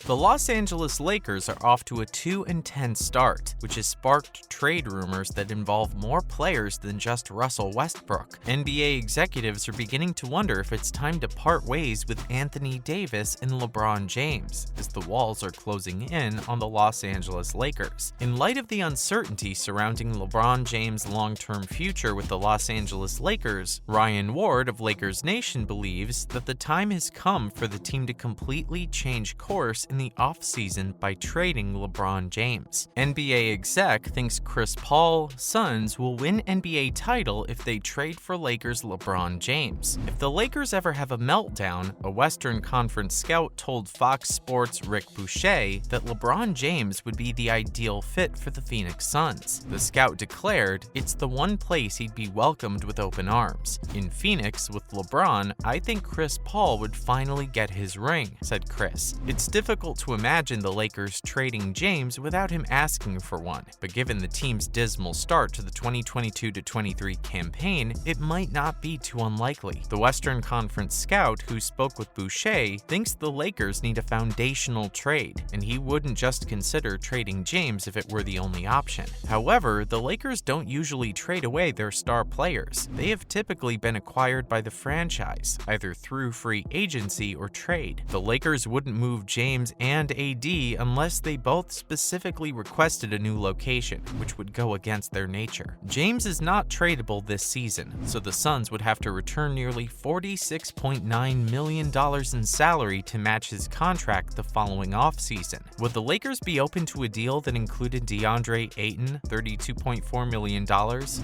The Los Angeles Lakers are off to a 2-10 start, which has sparked trade rumors that involve more players than just Russell Westbrook. NBA executives are beginning to wonder if it's time to part ways with Anthony Davis and LeBron James, as the walls are closing in on the Los Angeles Lakers. In light of the uncertainty surrounding LeBron James' long-term future with the Los Angeles Lakers, Ryan Ward of Lakers Nation believes that the time has come for the team to completely change course in the offseason by trading LeBron James. NBA exec thinks Chris Paul, Suns will win NBA title if they trade for Lakers LeBron James. If the Lakers ever have a meltdown, a Western Conference scout told Fox Sports' Bucher that LeBron James would be the ideal fit for the Phoenix Suns. The scout declared, "It's the one place he'd be welcomed with open arms. In Phoenix, with LeBron, I think Chris Paul would finally get his ring," said Chris. It's difficult to imagine the Lakers trading James without him asking for one, but given the team's dismal start to the 2022-23 campaign, it might not be too unlikely. The Western Conference scout, who spoke with Bucher, thinks the Lakers need a foundational trade, and he wouldn't just consider trading James if it were the only option. However, the Lakers don't usually trade away their star players. They have typically been acquired by the franchise, either through free agency or trade. The Lakers wouldn't move James and AD unless they both specifically requested a new location, which would go against their nature. James is not tradable this season, so the Suns would have to return nearly $46.9 million in salary to match his contract the following offseason. Would the Lakers be open to a deal that included DeAndre Ayton, $32.4 million,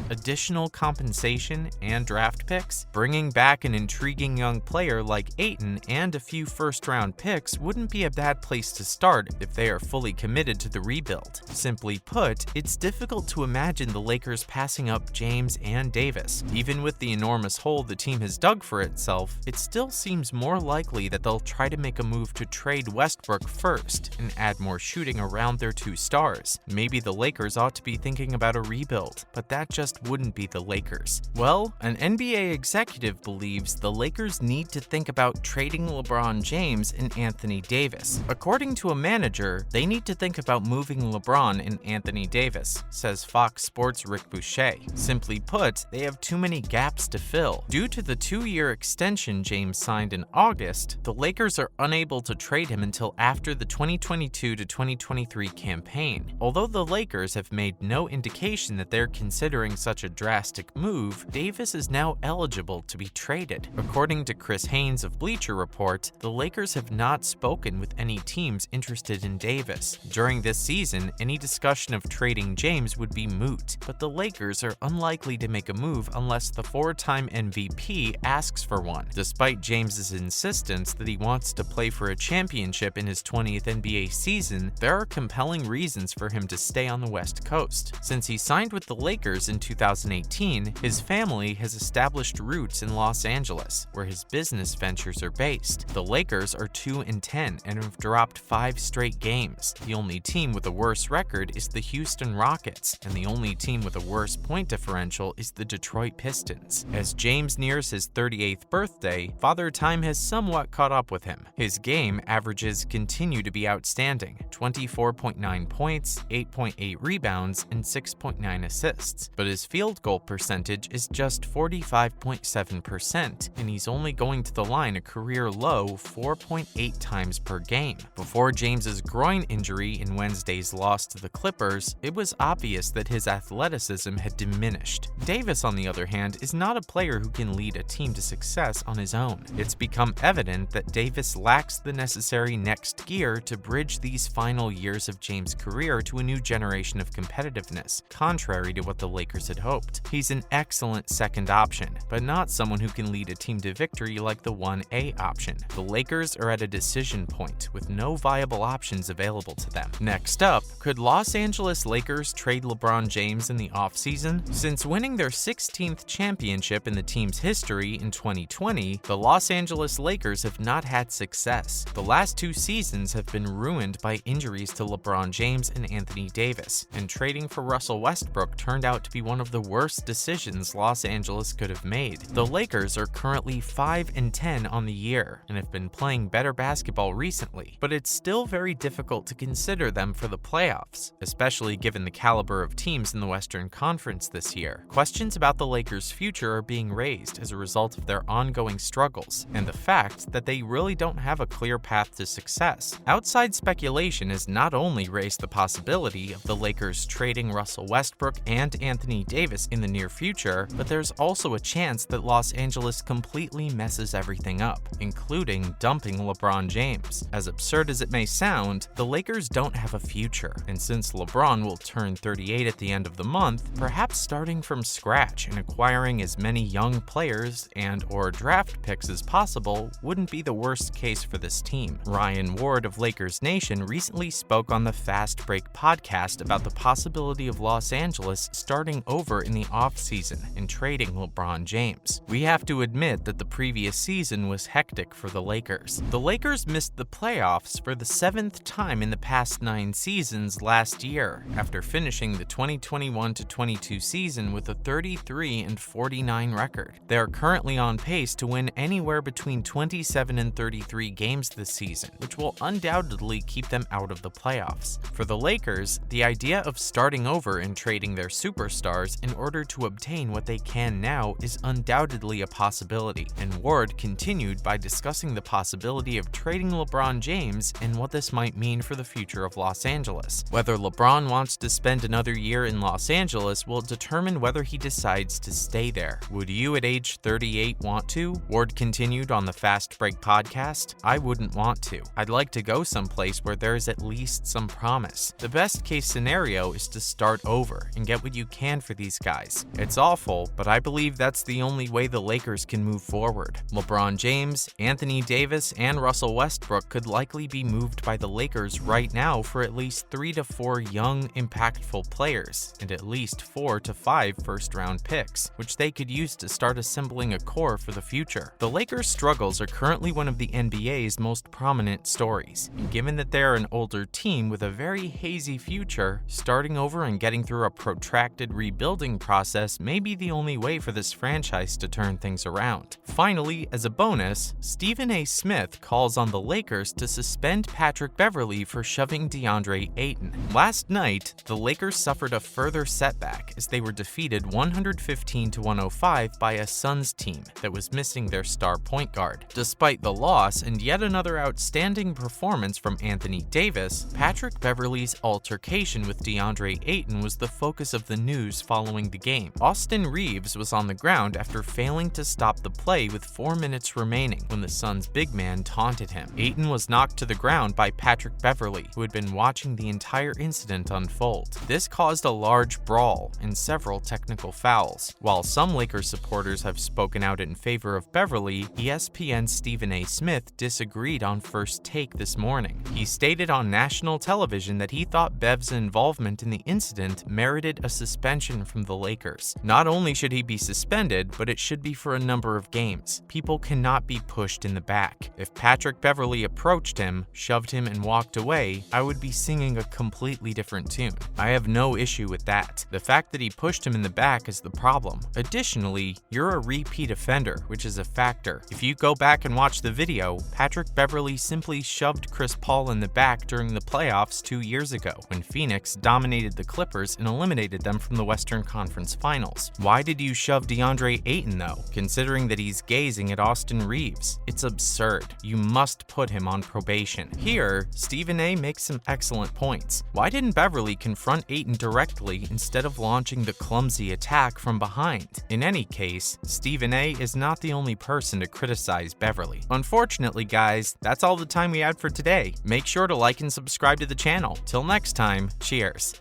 additional compensation, and draft picks? Bringing back an intriguing young player like Ayton and a few first-round picks wouldn't be a bad place to start if they are fully committed to the rebuild. Simply put, it's difficult to imagine the Lakers passing up James and Davis. Even with the enormous hole the team has dug for itself, it still seems more likely that they'll try to make a move to trade Westbrook first and add more shooting around their two stars. Maybe the Lakers ought to be thinking about a rebuild, but that just wouldn't be the Lakers. Well, an NBA executive believes the Lakers need to think about trading LeBron James and Anthony Davis. According to a manager, they need to think about moving LeBron and Anthony Davis, says Fox Sports' Bucher. Simply put, they have too many gaps to fill. Due to the 2-year extension James signed in August, the Lakers are unable to trade him until after the 2022-2023 campaign. Although the Lakers have made no indication that they're considering such a drastic move, Davis is now eligible to be traded. According to Chris Haynes of Bleacher Report, the Lakers have not spoken with any teams interested in Davis. During this season, any discussion of trading James would be moot, but the Lakers are unlikely to make a move unless the 4-time MVP asks for one. Despite James's insistence that he wants to play for a championship in his 20th NBA season, there are compelling reasons for him to stay on the West Coast. Since he signed with the Lakers in 2018, his family has established roots in Los Angeles, where his business ventures are based. The Lakers are 2-10 and have dropped 5 straight games. The only team with a worse record is the Houston Rockets, and the only team with a worse point differential is the Detroit Pistons. As James nears his 38th birthday, Father Time has somewhat caught up with him. His game averages continue to be outstanding: 24.9 points, 8.8 rebounds, and 6.9 assists. But his field goal percentage is just 45.7%, and he's only going to the line a career low 4.8 times per game. Before James's groin injury in Wednesday's loss to the Clippers, it was obvious that his athleticism had diminished. Davis, on the other hand, is not a player who can lead a team to success on his own. It's become evident that Davis lacks the necessary next gear to bridge these final years of James' career to a new generation of competitiveness, contrary to what the Lakers had hoped. He's an excellent second option, but not someone who can lead a team to victory like the 1A option. The Lakers are at a decision point with no viable options available to them. Next up, could Los Angeles Lakers trade LeBron James in the offseason? Since winning their 16th championship in the team's history in 2020, the Los Angeles Lakers have not had success. The last 2 seasons have been ruined by injuries to LeBron James and Anthony Davis, and trading for Russell Westbrook turned out to be one of the worst decisions Los Angeles could have made. The Lakers are currently 5-10 on the year and have been playing better basketball recently, easily, but it's still very difficult to consider them for the playoffs, especially given the caliber of teams in the Western Conference this year. Questions about the Lakers' future are being raised as a result of their ongoing struggles and the fact that they really don't have a clear path to success. Outside speculation has not only raised the possibility of the Lakers trading Russell Westbrook and Anthony Davis in the near future, but there's also a chance that Los Angeles completely messes everything up, including dumping LeBron James. As absurd as it may sound, the Lakers don't have a future, and since LeBron will turn 38 at the end of the month, perhaps starting from scratch and acquiring as many young players and/or draft picks as possible wouldn't be the worst case for this team. Ryan Ward of Lakers Nation recently spoke on the Fast Break podcast about the possibility of Los Angeles starting over in the offseason and trading LeBron James. We have to admit that the previous season was hectic for the Lakers. The Lakers missed the playoffs for the 7th time in the past 9 seasons last year, after finishing the 2021-22 season with a 33-49 record. They are currently on pace to win anywhere between 27 and 33 games this season, which will undoubtedly keep them out of the playoffs. For the Lakers, the idea of starting over and trading their superstars in order to obtain what they can now is undoubtedly a possibility, and Ward continued by discussing the possibility of trading LeBron James and what this might mean for the future of Los Angeles. Whether LeBron wants to spend another year in Los Angeles will determine whether he decides to stay there. Would you at age 38 want to? Ward continued on the Fast Break podcast. I wouldn't want to. I'd like to go someplace where there's at least some promise. The best case scenario is to start over and get what you can for these guys. It's awful, but I believe that's the only way the Lakers can move forward. LeBron James, Anthony Davis, and Russell Westbrook could likely be moved by the Lakers right now for at least 3 to 4 young, impactful players and at least 4 to 5 first-round picks, which they could use to start assembling a core for the future. The Lakers' struggles are currently one of the NBA's most prominent stories, and given that they're an older team with a very hazy future, starting over and getting through a protracted rebuilding process may be the only way for this franchise to turn things around. Finally, as a bonus, Stephen A. Smith calls on the Lakers to suspend Patrick Beverley for shoving DeAndre Ayton. Last night, the Lakers suffered a further setback as they were defeated 115-105 by a Suns team that was missing their star point guard. Despite the loss and yet another outstanding performance from Anthony Davis, Patrick Beverley's altercation with DeAndre Ayton was the focus of the news following the game. Austin Reeves was on the ground after failing to stop the play with 4 minutes remaining when the Suns' big man taunted him. Ayton was knocked to the ground by Patrick Beverley, who had been watching the entire incident unfold. This caused a large brawl and several technical fouls. While some Lakers supporters have spoken out in favor of Beverley, ESPN's Stephen A. Smith disagreed on First Take this morning. He stated on national television that he thought Bev's involvement in the incident merited a suspension from the Lakers. Not only should he be suspended, but it should be for a number of games. People cannot be pushed in the back. If Patrick Beverley approached him, shoved him, and walked away, I would be singing a completely different tune. I have no issue with that. The fact that he pushed him in the back is the problem. Additionally, you're a repeat offender, which is a factor. If you go back and watch the video, Patrick Beverley simply shoved Chris Paul in the back during the playoffs 2 years ago, when Phoenix dominated the Clippers and eliminated them from the Western Conference Finals. Why did you shove DeAndre Ayton though, considering that he's gazing at Austin Reeves? It's absurd. You must put him on probation. Here, Stephen A. makes some excellent points. Why didn't Beverley confront Ayton directly instead of launching the clumsy attack from behind? In any case, Stephen A. is not the only person to criticize Beverley. Unfortunately, guys, that's all the time we had for today. Make sure to like and subscribe to the channel. Till next time, cheers.